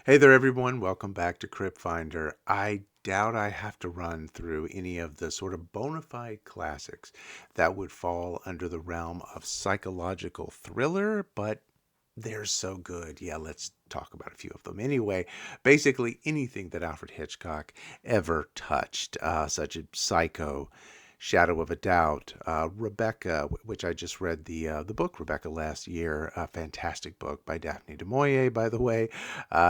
Hey there, everyone. Welcome back to Crypt Finder. I doubt I have to run through any of the sort of bona fide classics that would fall under the realm of psychological thriller, but they're so good. Yeah, let's talk about a few of them. Anyway, basically anything that Alfred Hitchcock ever touched, such as Psycho, Shadow of a Doubt, Rebecca, which I just read the book Rebecca last year, a fantastic book by Daphne du Maurier, by the way.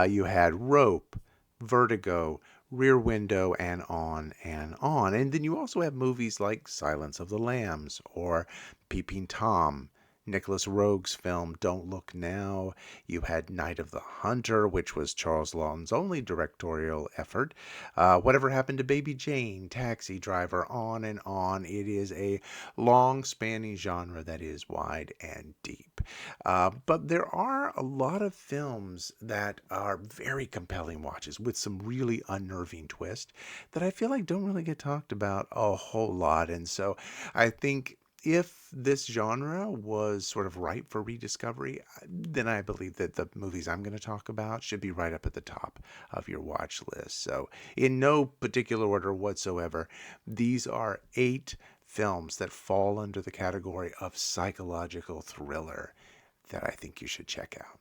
You had Rope, Vertigo, Rear Window, and on and on. And then you also have movies like Silence of the Lambs or Peeping Tom. Nicholas Roeg's film Don't Look Now. You had Night of the Hunter, which was Charles Lawton's only directorial effort. Whatever Happened to Baby Jane, Taxi Driver, on and on. It is a long spanning genre that is wide and deep. But there are a lot of films that are very compelling watches with some really unnerving twists that I feel like don't really get talked about a whole lot. And so I think if this genre was sort of ripe for rediscovery, then I believe that the movies I'm going to talk about should be right up at the top of your watch list. So, in no particular order whatsoever, these are 8 films that fall under the category of psychological thriller that I think you should check out.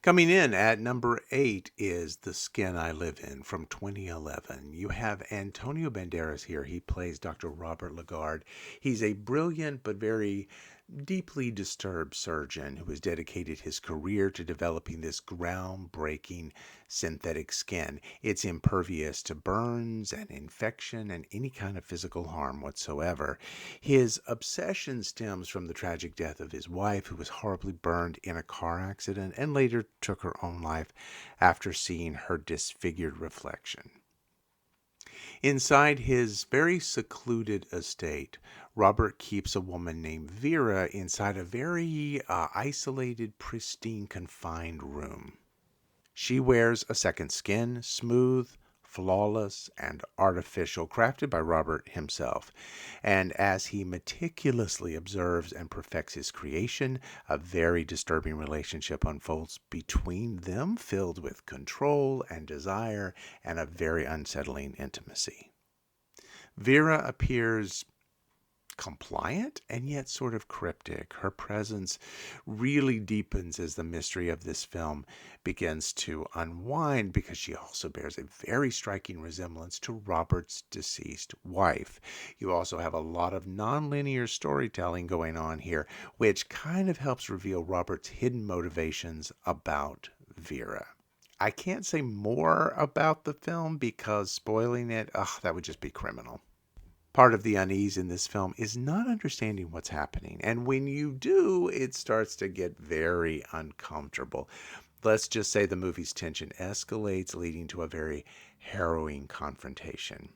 Coming in at number 8 is The Skin I Live In from 2011. You have Antonio Banderas here. He plays Dr. Robert Lagarde. He's a brilliant but very deeply disturbed surgeon who has dedicated his career to developing this groundbreaking synthetic skin. It's impervious to burns and infection and any kind of physical harm whatsoever. His obsession stems from the tragic death of his wife, who was horribly burned in a car accident and later took her own life after seeing her disfigured reflection. Inside his very secluded estate, Robert keeps a woman named Vera inside a very isolated, pristine, confined room. She wears a second skin, smooth, flawless, and artificial, crafted by Robert himself. And as he meticulously observes and perfects his creation, a very disturbing relationship unfolds between them, filled with control and desire and a very unsettling intimacy. Vera appears compliant and yet sort of cryptic. Her presence really deepens as the mystery of this film begins to unwind because she also bears a very striking resemblance to Robert's deceased wife. You also have a lot of nonlinear storytelling going on here, which kind of helps reveal Robert's hidden motivations about Vera. I can't say more about the film because spoiling it, that would just be criminal. Part of the unease in this film is not understanding what's happening. And when you do, it starts to get very uncomfortable. Let's just say the movie's tension escalates, leading to a very harrowing confrontation.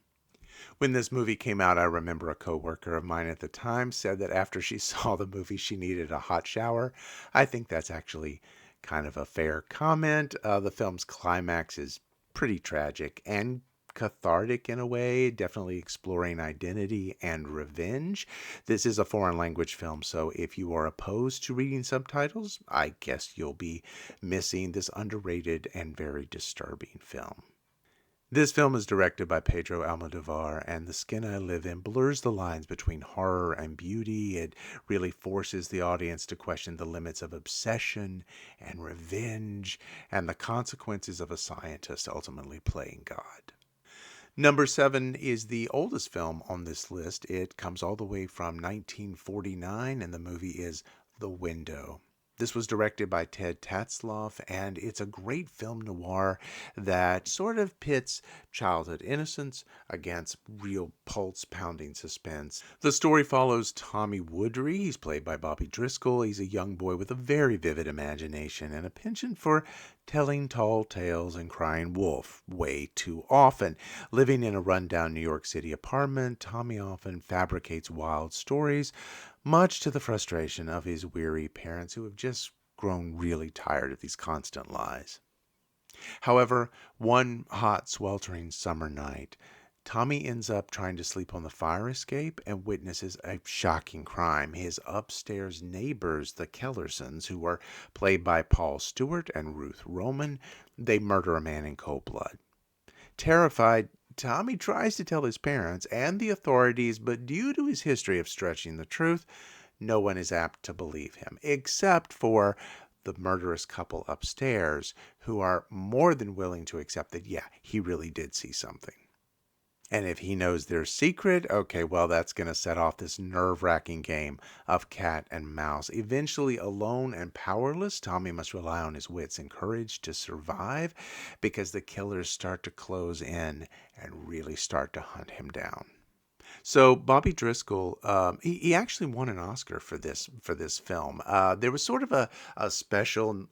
When this movie came out, I remember a coworker of mine at the time said that after she saw the movie, she needed a hot shower. I think that's actually kind of a fair comment. The film's climax is pretty tragic and cathartic in a way, definitely exploring identity and revenge. This is a foreign language film, so if you are opposed to reading subtitles, I guess you'll be missing this underrated and very disturbing film. This film is directed by Pedro Almodovar, and The Skin I Live In blurs the lines between horror and beauty. It really forces the audience to question the limits of obsession and revenge and the consequences of a scientist ultimately playing God. Number 7 is the oldest film on this list. It comes all the way from 1949, and the movie is The Window. This was directed by Ted Tatzloff, and it's a great film noir that sort of pits childhood innocence against real pulse-pounding suspense. The story follows Tommy Woodry. He's played by Bobby Driscoll. He's a young boy with a very vivid imagination and a penchant for telling tall tales and crying wolf way too often. Living in a rundown New York City apartment, Tommy often fabricates wild stories, much to the frustration of his weary parents who have just grown really tired of these constant lies. However, one hot, sweltering summer night, Tommy ends up trying to sleep on the fire escape and witnesses a shocking crime. His upstairs neighbors, the Kellersons, who are played by Paul Stewart and Ruth Roman, they murder a man in cold blood. Terrified, Tommy tries to tell his parents and the authorities, but due to his history of stretching the truth, no one is apt to believe him, except for the murderous couple upstairs, who are more than willing to accept that, yeah, he really did see something. And if he knows their secret, okay, well, that's going to set off this nerve-wracking game of cat and mouse. Eventually, alone and powerless, Tommy must rely on his wits and courage to survive because the killers start to close in and really start to hunt him down. So Bobby Driscoll, he actually won an Oscar for this film. There was sort of a special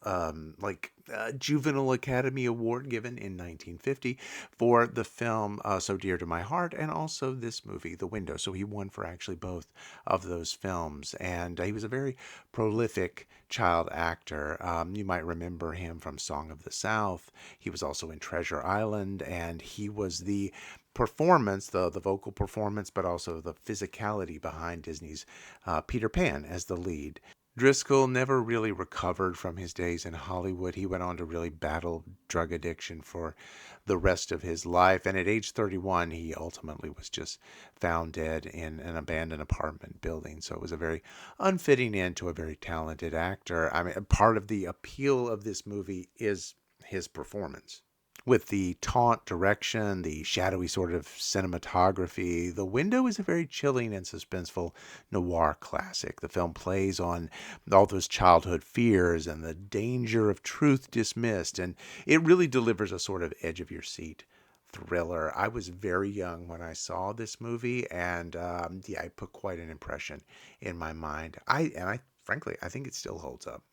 juvenile Academy Award given in 1950 for the film So Dear to My Heart, and also this movie, The Window. So he won for actually both of those films, and he was a very prolific child actor. You might remember him from Song of the South. He was also in Treasure Island, and he was the performance, the vocal performance, but also the physicality behind Disney's Peter Pan as the lead. Driscoll never really recovered from his days in Hollywood. He went on to really battle drug addiction for the rest of his life. And at age 31, he ultimately was just found dead in an abandoned apartment building. So it was a very unfitting end to a very talented actor. I mean, part of the appeal of this movie is his performance. With the taunt direction, the shadowy sort of cinematography, The Window is a very chilling and suspenseful noir classic. The film plays on all those childhood fears and the danger of truth dismissed, and it really delivers a sort of edge-of-your-seat thriller. I was very young when I saw this movie, and yeah, it put quite an impression in my mind. Frankly, I think it still holds up.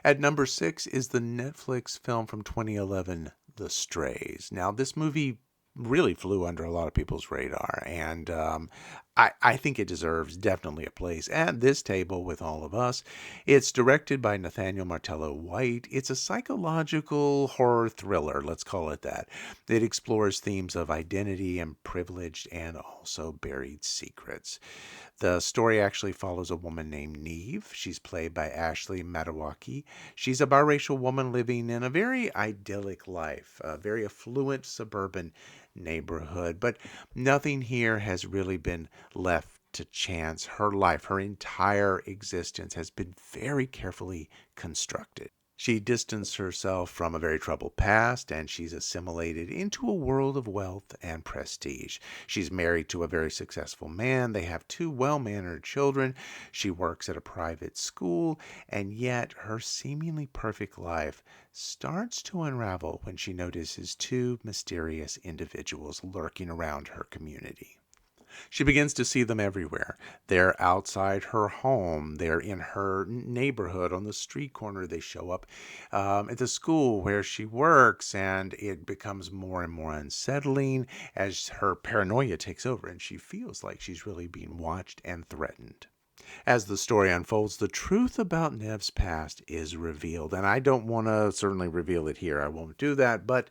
At number 6 is the Netflix film from 2011, The Strays. Now, this movie really flew under a lot of people's radar, and I think it deserves definitely a place at this table with all of us. It's directed by Nathaniel Martello White. It's a psychological horror thriller, let's call it that. It explores themes of identity and privilege and also buried secrets. The story actually follows a woman named Neve. She's played by Ashley Madawaki. She's a biracial woman living in a very idyllic life, a very affluent suburban neighborhood. But nothing here has really been left to chance. Her life, her entire existence has been very carefully constructed. She distanced herself from a very troubled past, and she's assimilated into a world of wealth and prestige. She's married to a very successful man. They have two well-mannered children. She works at a private school, and yet her seemingly perfect life starts to unravel when she notices two mysterious individuals lurking around her community. She begins to see them everywhere. They're outside her home. They're in her neighborhood on the street corner. They show up at the school where she works, and it becomes more and more unsettling as her paranoia takes over, and she feels like she's really being watched and threatened. As the story unfolds, the truth about Nev's past is revealed, and I don't want to certainly reveal it here. I won't do that, but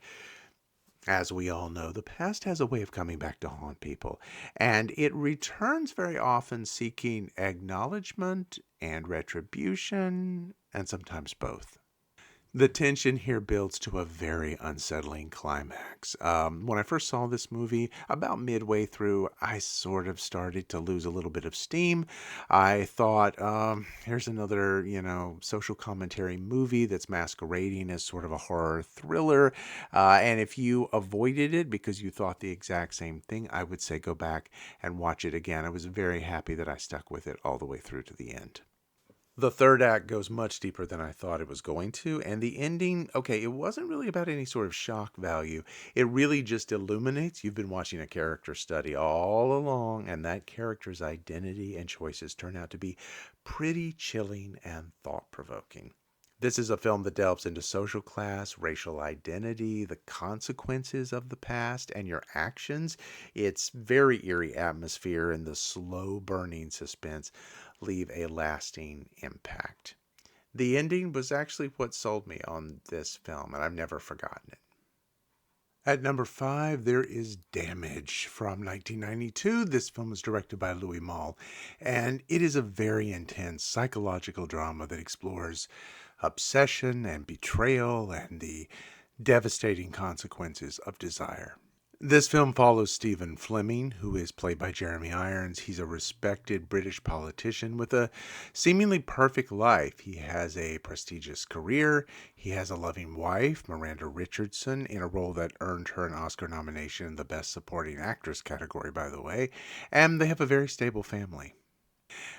as we all know, the past has a way of coming back to haunt people, and it returns very often seeking acknowledgement and retribution, and sometimes both. The tension here builds to a very unsettling climax. When I first saw this movie, about midway through, I sort of started to lose a little bit of steam. I thought, here's another, social commentary movie that's masquerading as sort of a horror thriller. And if you avoided it because you thought the exact same thing, I would say go back and watch it again. I was very happy that I stuck with it all the way through to the end. The third act goes much deeper than I thought it was going to, and the ending, okay, it wasn't really about any sort of shock value. It really just illuminates you've been watching a character study all along, and that character's identity and choices turn out to be pretty chilling and thought-provoking. This is a film that delves into social class, racial identity, the consequences of the past, and your actions. Its very eerie atmosphere and the slow burning suspense leave a lasting impact. The ending was actually what sold me on this film, and I've never forgotten it. At number 5, there is Damage from 1992. This film was directed by Louis Malle, and it is a very intense psychological drama that explores obsession and betrayal and the devastating consequences of desire. This film follows Stephen Fleming, who is played by Jeremy Irons. He's a respected British politician with a seemingly perfect life. He has a prestigious career. He has a loving wife, Miranda Richardson, in a role that earned her an Oscar nomination in the Best Supporting Actress category, by the way. And they have a very stable family.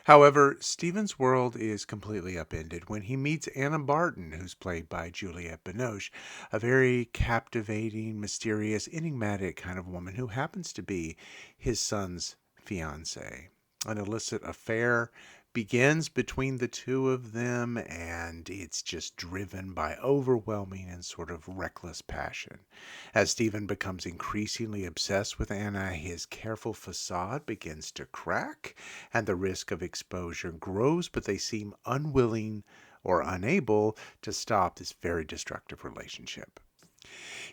However, Stephen's world is completely upended when he meets Anna Barton, who's played by Juliette Binoche, a very captivating, mysterious, enigmatic kind of woman who happens to be his son's fiancée. An illicit affair begins between the two of them, and it's just driven by overwhelming and sort of reckless passion. As Stephen becomes increasingly obsessed with Anna, his careful facade begins to crack, and the risk of exposure grows, but they seem unwilling or unable to stop this very destructive relationship.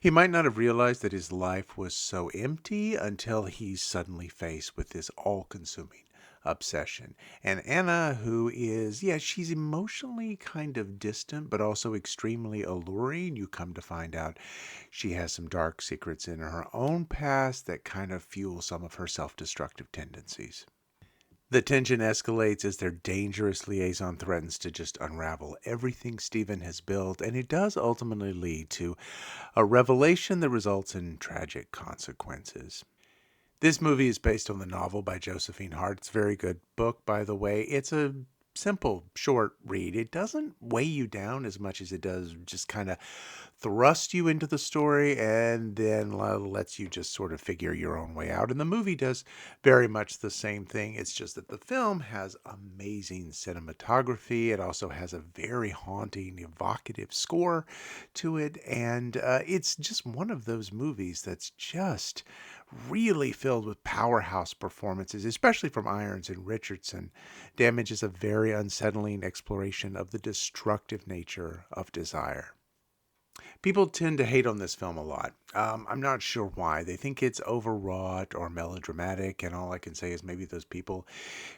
He might not have realized that his life was so empty until he's suddenly faced with this all-consuming obsession. And Anna, who is, yeah, she's emotionally kind of distant, but also extremely alluring. You come to find out she has some dark secrets in her own past that kind of fuel some of her self-destructive tendencies. The tension escalates as their dangerous liaison threatens to just unravel everything Stephen has built, and it does ultimately lead to a revelation that results in tragic consequences. This movie is based on the novel by Josephine Hart. It's a very good book, by the way. It's a simple, short read. It doesn't weigh you down as much as it does just kind of thrust you into the story and then lets you just sort of figure your own way out. And the movie does very much the same thing. It's just that the film has amazing cinematography. It also has a very haunting, evocative score to it. And it's just one of those movies that's just really filled with powerhouse performances, especially from Irons and Richardson. Damage is a very unsettling exploration of the destructive nature of desire. People tend to hate on this film a lot. I'm not sure why. They think it's overwrought or melodramatic, and all I can say is maybe those people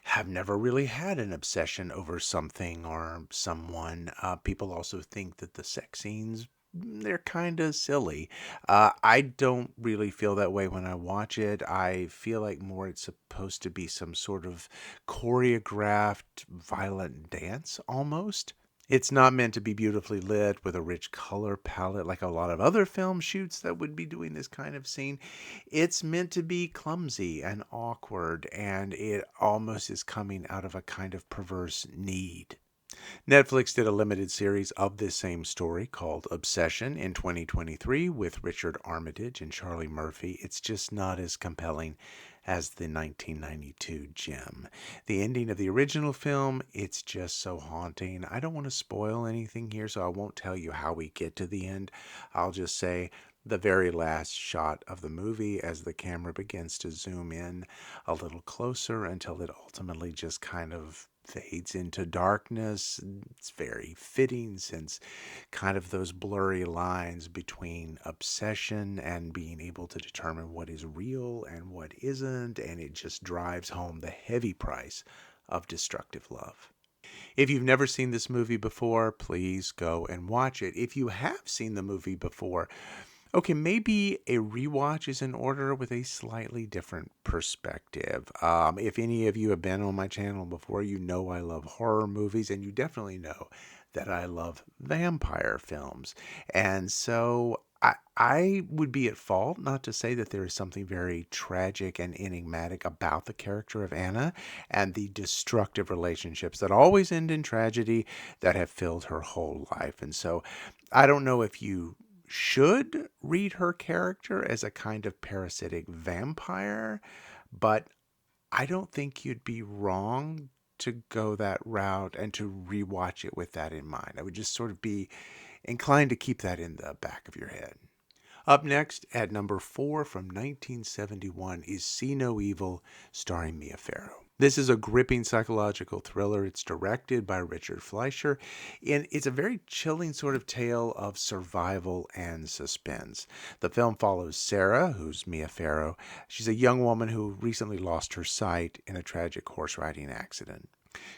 have never really had an obsession over something or someone. People also think that the sex scenes, they're kind of silly. I don't really feel that way when I watch it. I feel like more it's supposed to be some sort of choreographed violent dance almost. It's not meant to be beautifully lit with a rich color palette like a lot of other film shoots that would be doing this kind of scene. It's meant to be clumsy and awkward, and it almost is coming out of a kind of perverse need. Netflix did a limited series of this same story called Obsession in 2023 with Richard Armitage and Charlie Murphy. It's just not as compelling as the 1992 gem. The ending of the original film, it's just so haunting. I don't want to spoil anything here, so I won't tell you how we get to the end. I'll just say the very last shot of the movie as the camera begins to zoom in a little closer until it ultimately just kind of fades into darkness. It's very fitting since kind of those blurry lines between obsession and being able to determine what is real and what isn't, and it just drives home the heavy price of destructive love. If you've never seen this movie before, please go and watch it. If you have seen the movie before, okay, maybe a rewatch is in order with a slightly different perspective. If any of you have been on my channel before, you know I love horror movies, and you definitely know that I love vampire films. And so I would be at fault not to say that there is something very tragic and enigmatic about the character of Anna and the destructive relationships that always end in tragedy that have filled her whole life. And so I don't know if you should read her character as a kind of parasitic vampire, but I don't think you'd be wrong to go that route and to rewatch it with that in mind. I would just sort of be inclined to keep that in the back of your head. Up next, at number 4 from 1971, is See No Evil, starring Mia Farrow. This is a gripping psychological thriller. It's directed by Richard Fleischer, and it's a very chilling sort of tale of survival and suspense. The film follows Sarah, who's Mia Farrow. She's a young woman who recently lost her sight in a tragic horse riding accident.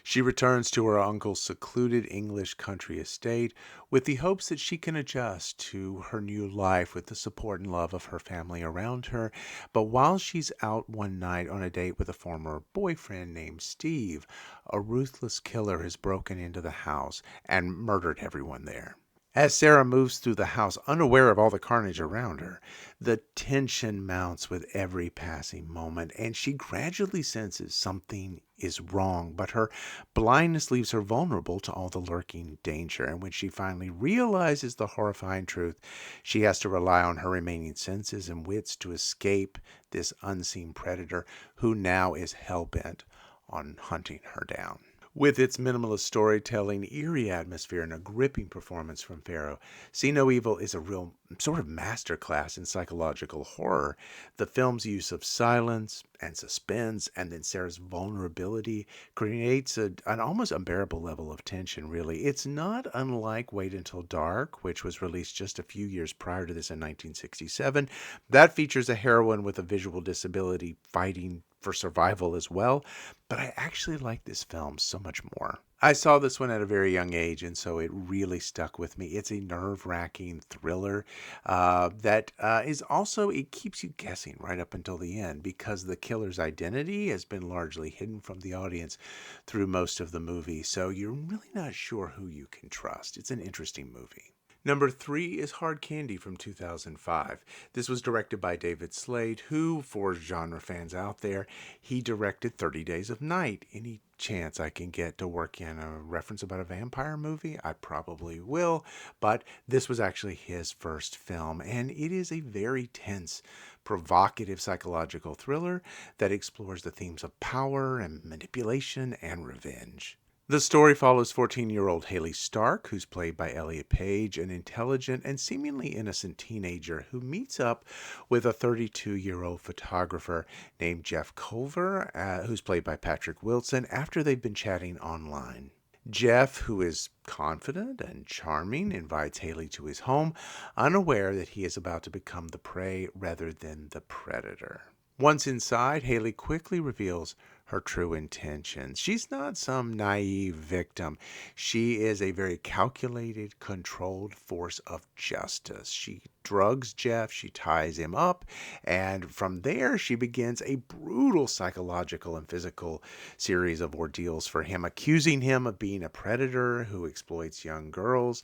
She returns to her uncle's secluded English country estate with the hopes that she can adjust to her new life with the support and love of her family around her. But while she's out one night on a date with a former boyfriend named Steve, a ruthless killer has broken into the house and murdered everyone there. As Sarah moves through the house, unaware of all the carnage around her, the tension mounts with every passing moment, and she gradually senses something is wrong, but her blindness leaves her vulnerable to all the lurking danger. And when she finally realizes the horrifying truth, she has to rely on her remaining senses and wits to escape this unseen predator who now is hell-bent on hunting her down. With its minimalist storytelling, eerie atmosphere, and a gripping performance from Farrow, See No Evil is a real sort of masterclass in psychological horror. The film's use of silence and suspense, and then Sarah's vulnerability, creates an almost unbearable level of tension, really. It's not unlike Wait Until Dark, which was released just a few years prior to this in 1967. That features a heroine with a visual disability fighting for survival as well, but I actually like this film so much more. I saw this one at a very young age, and so it really stuck with me. It's a nerve-wracking thriller that is also, it keeps you guessing right up until the end because the killer's identity has been largely hidden from the audience through most of the movie, so you're really not sure who you can trust. It's an interesting movie. Number 3 is Hard Candy from 2005. This was directed by David Slade, who, for genre fans out there, he directed 30 Days of Night. Any chance I can get to work in a reference about a vampire movie, I probably will, but this was actually his first film, and it is a very tense, provocative psychological thriller that explores the themes of power and manipulation and revenge. The story follows 14-year-old Haley Stark, who's played by Elliot Page, an intelligent and seemingly innocent teenager who meets up with a 32-year-old photographer named Jeff Culver, who's played by Patrick Wilson, after they've been chatting online. Jeff, who is confident and charming, invites Haley to his home, unaware that he is about to become the prey rather than the predator. Once inside, Haley quickly reveals her true intentions. She's not some naive victim. She is a very calculated, controlled force of justice. She drugs Jeff, she ties him up, and from there she begins a brutal psychological and physical series of ordeals for him, accusing him of being a predator who exploits young girls.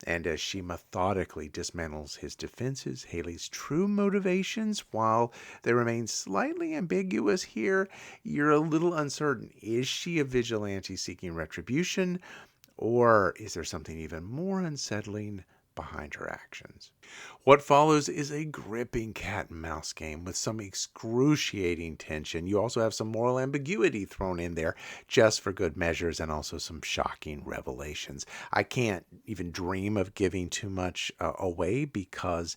And as she methodically dismantles his defenses, Haley's true motivations, while they remain slightly ambiguous here, you're a little uncertain. Is she a vigilante seeking retribution, or is there something even more unsettling behind her actions? What follows is a gripping cat and mouse game with some excruciating tension. You also have some moral ambiguity thrown in there just for good measures, and also some shocking revelations. I can't even dream of giving too much away because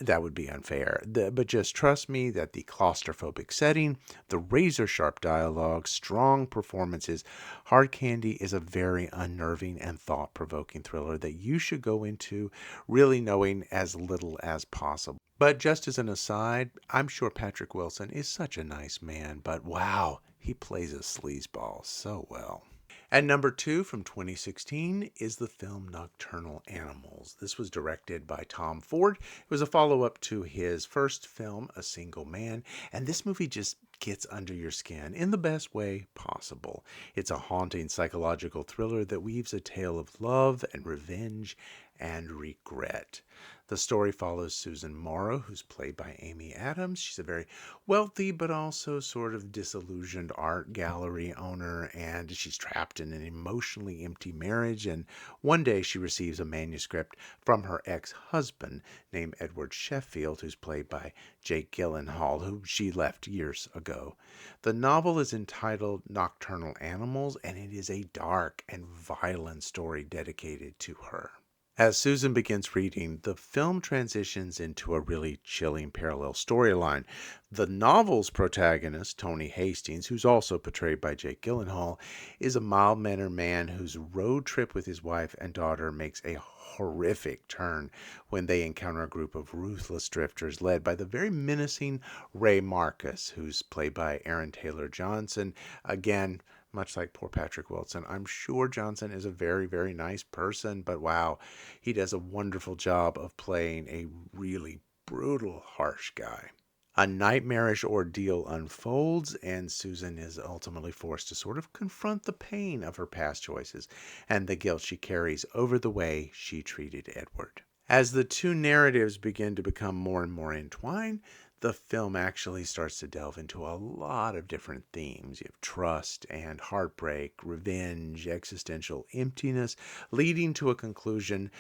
that would be unfair. But just trust me that the claustrophobic setting, the razor sharp dialogue, strong performances, Hard Candy is a very unnerving and thought provoking thriller that you should go into really knowing as little as possible. But just as an aside, I'm sure Patrick Wilson is such a nice man, but wow, he plays a sleazeball so well. And number 2 from 2016 is the film Nocturnal Animals. This was directed by Tom Ford. It was a follow-up to his first film, A Single Man, and this movie just gets under your skin in the best way possible. It's a haunting psychological thriller that weaves a tale of love and revenge and regret. The story follows Susan Morrow, who's played by Amy Adams. She's a very wealthy but also sort of disillusioned art gallery owner, and she's trapped in an emotionally empty marriage. And one day she receives a manuscript from her ex-husband named Edward Sheffield, who's played by Jake Gyllenhaal, who she left years ago. The novel is entitled Nocturnal Animals, and it is a dark and violent story dedicated to her. As Susan begins reading, the film transitions into a really chilling parallel storyline. The novel's protagonist, Tony Hastings, who's also portrayed by Jake Gyllenhaal, is a mild-mannered man whose road trip with his wife and daughter makes a horrific turn when they encounter a group of ruthless drifters led by the very menacing Ray Marcus, who's played by Aaron Taylor Johnson. Again, much like poor Patrick Wilson, I'm sure Johnson is a very, very nice person, but wow, he does a wonderful job of playing a really brutal, harsh guy. A nightmarish ordeal unfolds, and Susan is ultimately forced to sort of confront the pain of her past choices and the guilt she carries over the way she treated Edward. As the two narratives begin to become more and more entwined, the film actually starts to delve into a lot of different themes. You have trust and heartbreak, revenge, existential emptiness, leading to a conclusion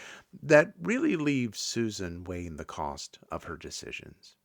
that really leaves Susan weighing the cost of her decisions.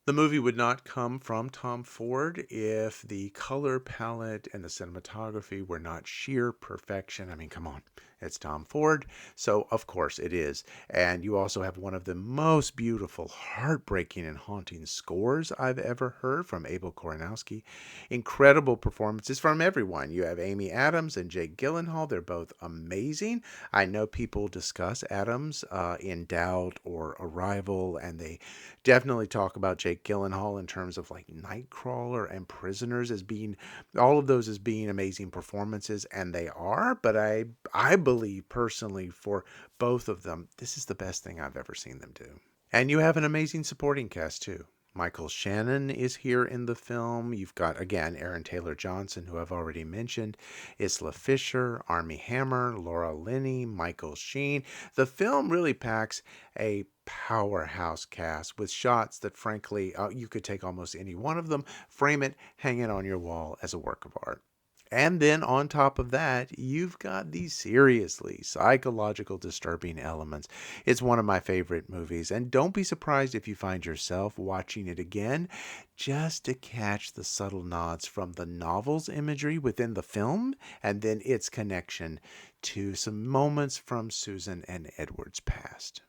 The movie would not come from Tom Ford if the color palette and the cinematography were not sheer perfection. I mean, come on, it's Tom Ford, so of course it is. And you also have one of the most beautiful, heartbreaking, and haunting scores I've ever heard from Abel Koronowski. Incredible performances from everyone. You have Amy Adams and Jake Gyllenhaal. They're both amazing. I know people discuss Adams in Doubt or Arrival, and they definitely talk about Jake Gyllenhaal in terms of like Nightcrawler and Prisoners as being all of those as being amazing performances, and they are. But I believe personally for both of them, this is the best thing I've ever seen them do. And you have an amazing supporting cast too. Michael Shannon is here in the film. You've got, again, Aaron Taylor Johnson, who I've already mentioned, Isla Fisher, Armie Hammer, Laura Linney, Michael Sheen. The film really packs a powerhouse cast with shots that, frankly, you could take almost any one of them, frame it, hang it on your wall as a work of art. And then on top of that, you've got these seriously psychological disturbing elements. It's one of my favorite movies, and don't be surprised if you find yourself watching it again just to catch the subtle nods from the novel's imagery within the film and then its connection to some moments from Susan and Edward's past.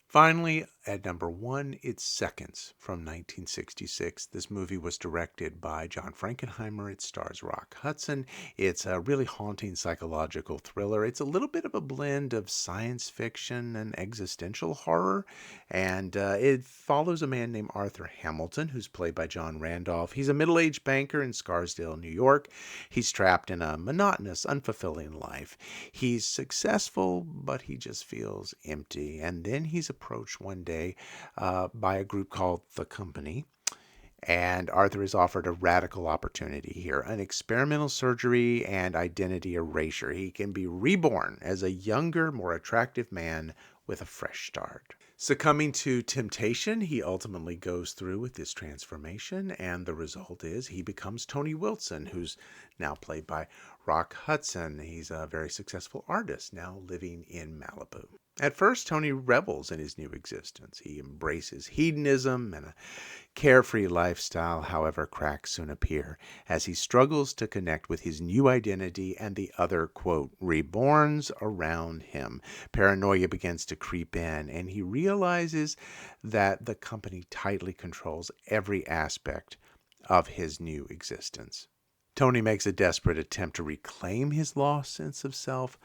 Finally, at number one, it's Seconds from 1966. This movie was directed by John Frankenheimer. It stars Rock Hudson. It's a really haunting psychological thriller. It's a little bit of a blend of science fiction and existential horror. And it follows a man named Arthur Hamilton, who's played by John Randolph. He's a middle-aged banker in Scarsdale, New York. He's trapped in a monotonous, unfulfilling life. He's successful, but he just feels empty. And then he's approached one day by a group called The Company. And Arthur is offered a radical opportunity here, an experimental surgery and identity erasure. He can be reborn as a younger, more attractive man with a fresh start. Succumbing to temptation, he ultimately goes through with this transformation, and the result is he becomes Tony Wilson, who's now played by Rock Hudson. He's a very successful artist, now living in Malibu. At first, Tony revels in his new existence. He embraces hedonism and a carefree lifestyle. However, cracks soon appear as he struggles to connect with his new identity and the other, quote, reborns around him. Paranoia begins to creep in, and he realizes that the company tightly controls every aspect of his new existence. Tony makes a desperate attempt to reclaim his lost sense of self,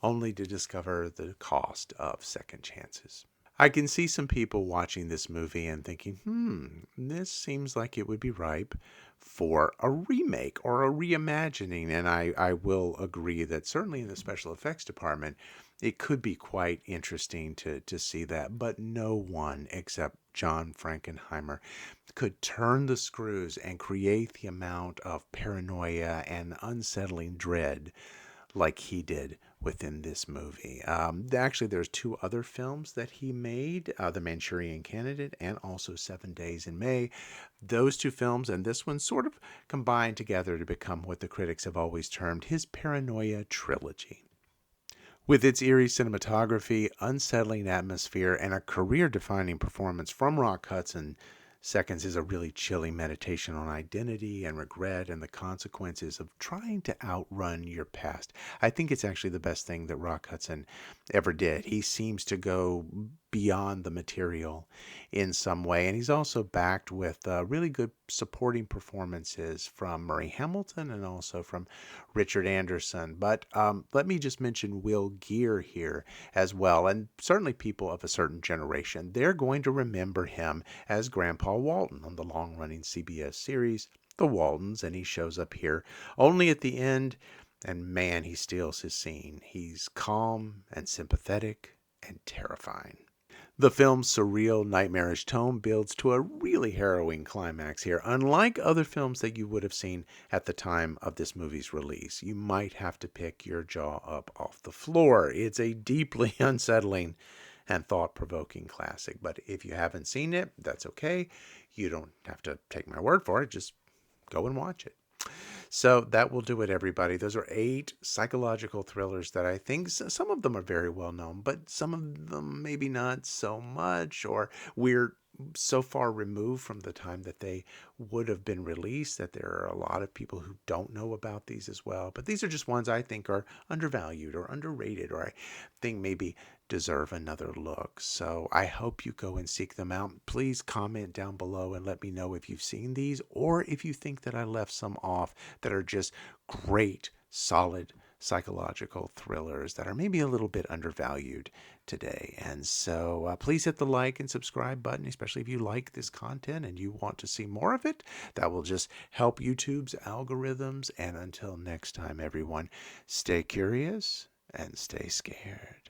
only to discover the cost of second chances. I can see some people watching this movie and thinking, this seems like it would be ripe for a remake or a reimagining. And I will agree that certainly in the special effects department, it could be quite interesting to see that. But no one except John Frankenheimer could turn the screws and create the amount of paranoia and unsettling dread like he did within this movie. Actually, there's two other films that he made, The Manchurian Candidate and also 7 Days in May. Those two films and this one sort of combined together to become what the critics have always termed his paranoia trilogy. With its eerie cinematography, unsettling atmosphere, and a career-defining performance from Rock Hudson, Seconds is a really chilling meditation on identity and regret and the consequences of trying to outrun your past. I think it's actually the best thing that Rock Hudson ever did. He seems to go beyond the material in some way, and he's also backed with really good supporting performances from Murray Hamilton and also from Richard Anderson. But let me just mention Will Geer here as well, and certainly people of a certain generation. They're going to remember him as Grandpa Walton on the long-running CBS series The Waltons, and he shows up here only at the end, and man, he steals his scene. He's calm and sympathetic and terrifying. The film's surreal, nightmarish tone builds to a really harrowing climax here. Unlike other films that you would have seen at the time of this movie's release, you might have to pick your jaw up off the floor. It's a deeply unsettling and thought-provoking classic. But if you haven't seen it, that's okay. You don't have to take my word for it. Just go and watch it. So that will do it, everybody. Those are 8 psychological thrillers that I think some of them are very well known, but some of them maybe not so much, or we're so far removed from the time that they would have been released that there are a lot of people who don't know about these as well. But these are just ones I think are undervalued or underrated, or I think maybe deserve another look. So I hope you go and seek them out. Please comment down below and let me know if you've seen these or if you think that I left some off that are just great, solid psychological thrillers that are maybe a little bit undervalued today. And so please hit the like and subscribe button, especially if you like this content and you want to see more of it. That will just help YouTube's algorithms. And until next time, everyone, stay curious and stay scared.